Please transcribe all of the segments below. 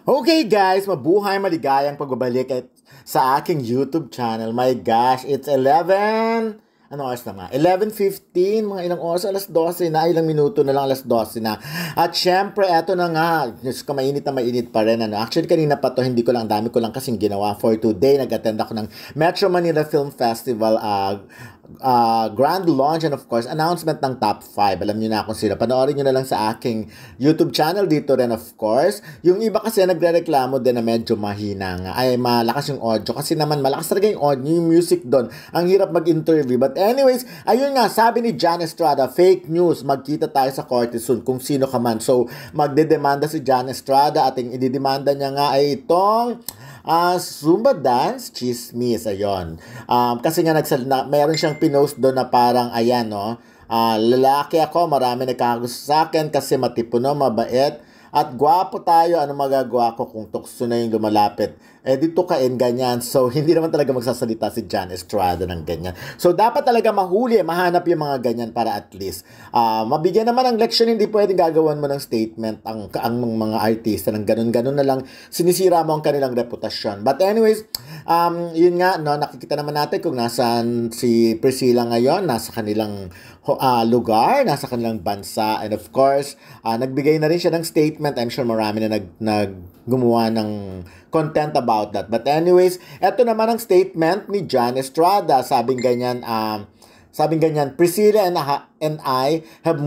Okay guys, mabuhay maligayang pagbabalik sa aking YouTube channel. My gosh, it's 11. Ano oras na nga? 11:15, mga ilang oras, alas 12 na, ilang minuto na lang, alas 12 na. At syempre, eto na nga, Diyos ko, mainit na mainit pa rin. Ano? Actually, kanina pa to, hindi ko lang, dami ko lang kasing ginawa for today. Nag-attend ako ng Metro Manila Film Festival grand launch and of course, announcement ng top 5. Alam niyo na kung sino. Panoorin niyo na lang sa aking YouTube channel dito rin of course. Yung iba kasi nagre-reklamo din na medyo mahina nga. Ay, malakas yung audio. Kasi naman, malakas talaga yung audio, yung music doon. Ang hirap mag-interview. But anyways, ayun nga, sabi ni Jan Estrada, fake news, magkita tayo sa korte soon kung sino ka man. So, magdedemanda si Jan Estrada at ang ididemanda niya nga ay itong Zumba Dance Chismis, ayun. Kasi nga meron siyang pinost doon na parang, ayan, no, lalaki ako, marami nagkakagusto sa akin kasi matipuno, mabait, at gwapo tayo, ano magagawa ko kung tukso na yung lumalapit? Eh, dito kain, ganyan. So, hindi naman talaga magsasalita si Jan Estrada ng ganyan. So, dapat talaga mahuli, mahanap yung mga ganyan para at least mabigyan naman ng leksyon. Hindi pwedeng gagawan mo ng statement ang mga artista ng ganun-ganun na lang. Sinisira mo ang kanilang reputasyon. But anyways, yun nga, no, nakikita naman natin kung nasaan si Priscilla ngayon, nasa kanilang lugar, nasa kanilang bansa. And of course, nagbigay na rin siya ng statement. I'm sure marami na gumawa ng content about that. But anyways, eto naman ang statement ni Jan Estrada. Sabing ganyan, Priscilla and I have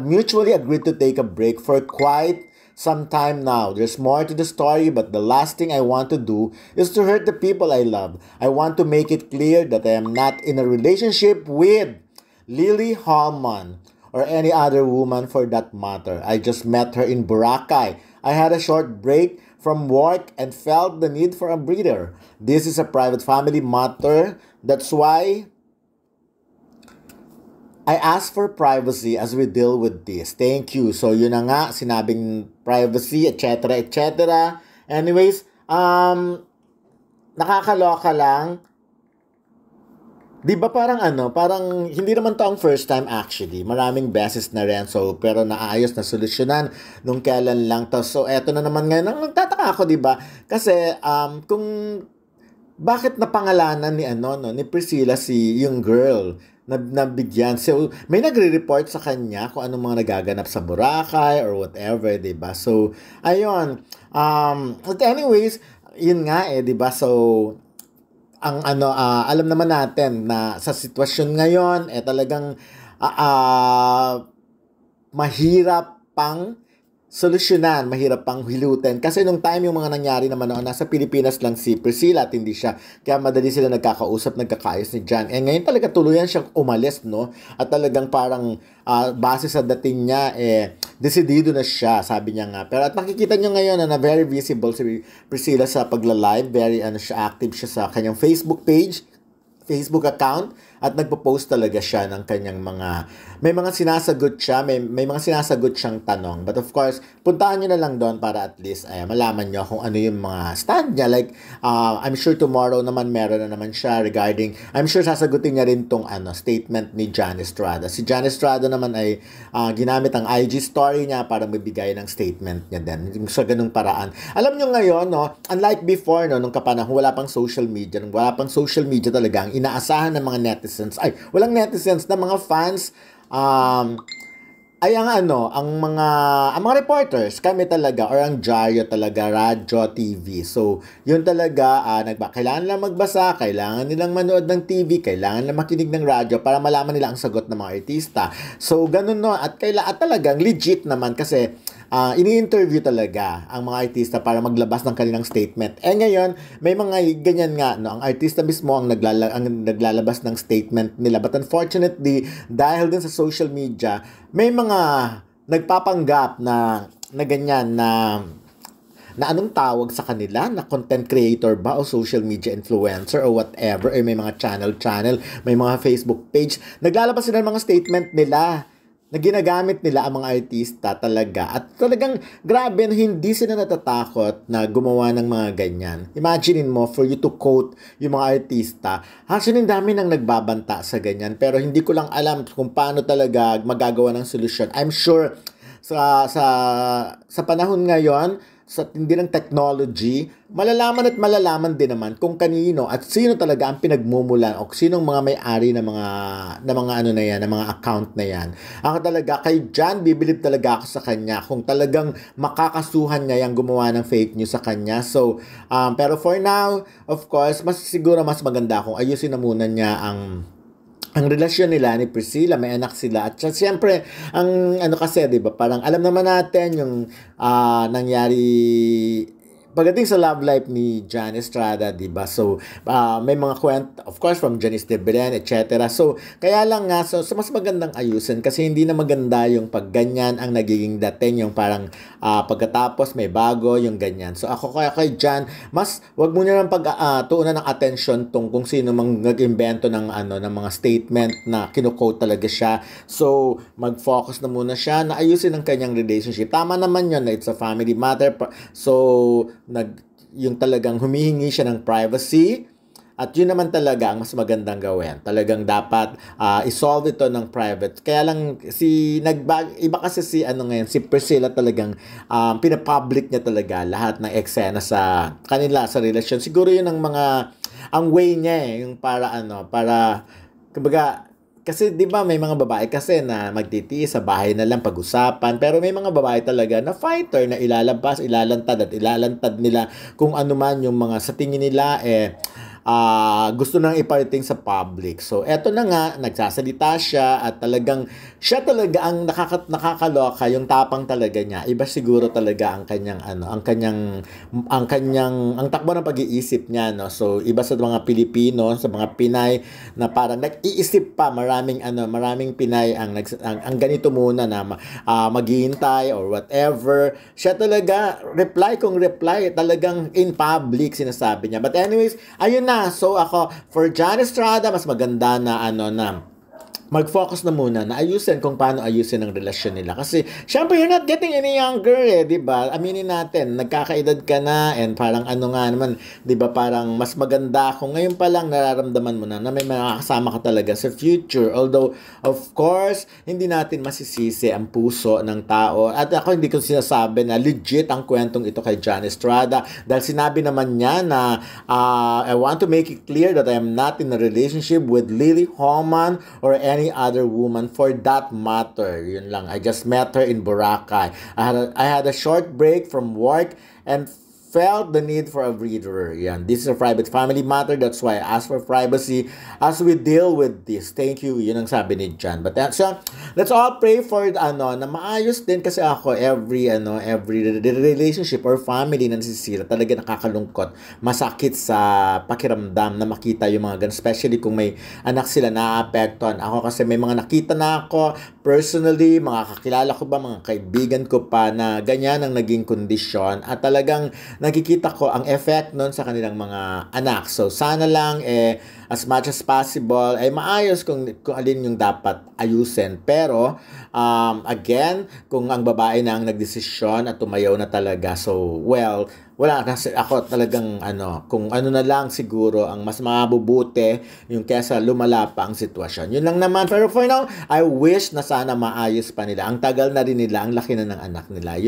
mutually agreed to take a break for quite some time now. There's more to the story, but the last thing I want to do is to hurt the people I love. I want to make it clear that I am not in a relationship with Lily Hallman or any other woman for that matter. I just met her in Boracay. I had a short break from work and felt the need for a breather. This is a private family matter. That's why I ask for privacy as we deal with this. Thank you. So, yun na nga, sinabing privacy, etc., etc. Anyways, nakakaloka lang. Di ba parang hindi naman to ang first time actually. Maraming beses na rin. So, pero naayos na solusyonan nung kailan lang to. So, eto na naman ngayon. Nagtataka ako, di ba? Kasi, kung bakit napangalanan ni Priscilla yung girl na nabigyan. So, may nagre-report sa kanya kung anong mga nagaganap sa Boracay or whatever, di ba? So, ayun. But anyways, yun nga di ba? So, alam naman natin na sa sitwasyon ngayon talagang mahirap pang solusyonan, mahirap pang hilutin kasi nung time yung mga nangyari naman noon nasa Pilipinas lang si Priscilla at hindi siya, kaya madali sila nagkakausap, nagkakaayos ni Jan. Ngayon talaga tuluyan siyang umalis, no? At talagang parang base sa dating niya desidido na siya, sabi niya nga. Pero at makikita niyo ngayon na very visible si Priscilla sa pagla-live, very active siya sa kanyang Facebook account at nagpo-post talaga siya ng kanyang may mga sinasagot siya, may mga sinasagot siyang tanong. But of course, puntahan niyo na lang doon para at least malaman niyo kung ano yung mga stand niya. Like, I'm sure tomorrow naman meron na naman siya regarding, I'm sure sasagutin niya rin tong statement ni Jan Estrada. Si Jan Estrada naman ay ginamit ang IG story niya para magbigay ng statement niya din. Sa ganung paraan. Alam niyo ngayon, no, unlike before, no, nung kapanahon, wala pang social media talaga, ang inaasahan ng mga netizens, walang netizens, na mga fans, ay ang mga reporters, kami talaga, or ang dyaryo talaga, radyo, TV. So, yun talaga, kailangan lang magbasa, kailangan nilang manood ng TV, kailangan lang makinig ng radyo para malaman nila ang sagot ng mga artista. So, ganun, no, at talagang legit naman kasi ini-interview talaga ang mga artista para maglabas ng kanilang statement. Ngayon, may mga ganyan nga, no, ang artista mismo ang naglalabas ng statement nila. But unfortunately, dahil din sa social media, may mga nagpapanggap na ganyan na anong tawag sa kanila, na content creator ba o social media influencer or whatever, or may mga channel, may mga Facebook page, naglalabas sila ng mga statement nila na ginagamit nila ang mga artista talaga. At talagang grabe, hindi sila natatakot na gumawa ng mga ganyan. Imagine mo, for you to quote yung mga artista, actually, dami nang nagbabanta sa ganyan. Pero hindi ko lang alam kung paano talaga magagawa ng solusyon. I'm sure sa panahon ngayon, sa tindi ng technology, malalaman at malalaman din naman kung kanino at sino talaga ang pinagmumulan o sinong mga may-ari ng mga ano na yan, ng mga account na yan. Ako talaga, kay John, bibilib talaga ako sa kanya kung talagang makakasuhan niya yung gumawa ng fake news sa kanya. So, pero for now, of course, siguro mas maganda kung ayusin na muna niya ang relasyon nila ni Priscilla, may anak sila. At siyempre, ang ano kasi, di ba, parang alam naman natin yung nangyari pagdating sa love life ni Jan Estrada, di ba? So, may mga kwento, of course, from Janice de Belen, etc. So, kaya lang nga, so mas magandang ayusin kasi hindi na maganda yung pagganyan ang nagiging dating, yung parang pagkatapos may bago, yung ganyan. So, ako kay Jan, mas wag mo na lang tuunan ng attention kung sino mang nag-imbento ng mga statement na kinukote talaga siya. So, mag-focus na muna siya na ayusin ang kanyang relationship. Tama naman yun na it's a family matter. So, yung talagang humihingi siya ng privacy at yun naman talaga ang mas magandang gawin. Talagang dapat isolve ito ng private. Kaya lang iba kasi si Priscilla talagang pinapublic niya talaga lahat ng eksena sa kanila sa relasyon. Siguro yun ang way niya yung para kumbaga kasi 'di ba may mga babae kasi na magtitiis sa bahay na lang pag-usapan, pero may mga babae talaga na fighter na ilalantad nila kung ano man yung mga sa tingin nila gusto nang iparating sa public. So eto na nga, nagsasalita siya at talagang siya talaga ang nakakaloka, yung tapang talaga niya. Iba siguro talaga ang kanyang ang takbo ng pag-iisip niya, no. So iba sa mga Pilipino, sa mga Pinay na parang nag-iisip pa, maraming Pinay ang ganito muna na maghihintay or whatever. Siya talaga reply talagang in public sinasabi niya. But anyways, ayun na. So ako, for Jan Estrada, mas maganda na mag-focus na muna na ayusin kung paano ayusin ang relasyon nila. Kasi, syempre, you're not getting any younger di ba? Aminin natin, nagkakaedad ka na and parang di ba, parang mas maganda kung ngayon pa lang nararamdaman mo na may makakasama ka talaga sa future. Although, of course, hindi natin masisisi ang puso ng tao. At ako, hindi ko sinasabi na legit ang kwentong ito kay Jan Estrada dahil sinabi naman niya na I want to make it clear that I am not in a relationship with Lily Holman or any other woman for that matter. Yun lang. I just met her in Boracay. I had a short break from work and felt the need for a breather. Yan. This is a private family matter. That's why I asked for privacy as we deal with this. Thank you. Yun ang sabi ni Jan. But so, let's all pray for na maayos din kasi ako every relationship or family na nasisira talaga nakakalungkot. Masakit sa pakiramdam na makita yung mga ganun. Especially kung may anak sila naapektuhan. Ako kasi may mga nakita na ako personally, mga kakilala ko ba, mga kaibigan ko pa na ganyan ang naging kondisyon at talagang nakikita ko ang effect nun sa kanilang mga anak. So, sana lang, as much as possible, ay maayos kung alin yung dapat ayusin. Pero, again, kung ang babae na ang nagdesisyon at tumayaw na talaga, so, well, wala kasi ako talagang kung na lang siguro ang mas mabubuti yung kesa lumala pa ang sitwasyon. Yun lang naman. Pero for now, I wish na sana maayos pa nila. Ang tagal na rin nila, ang laki na ng anak nila. Yun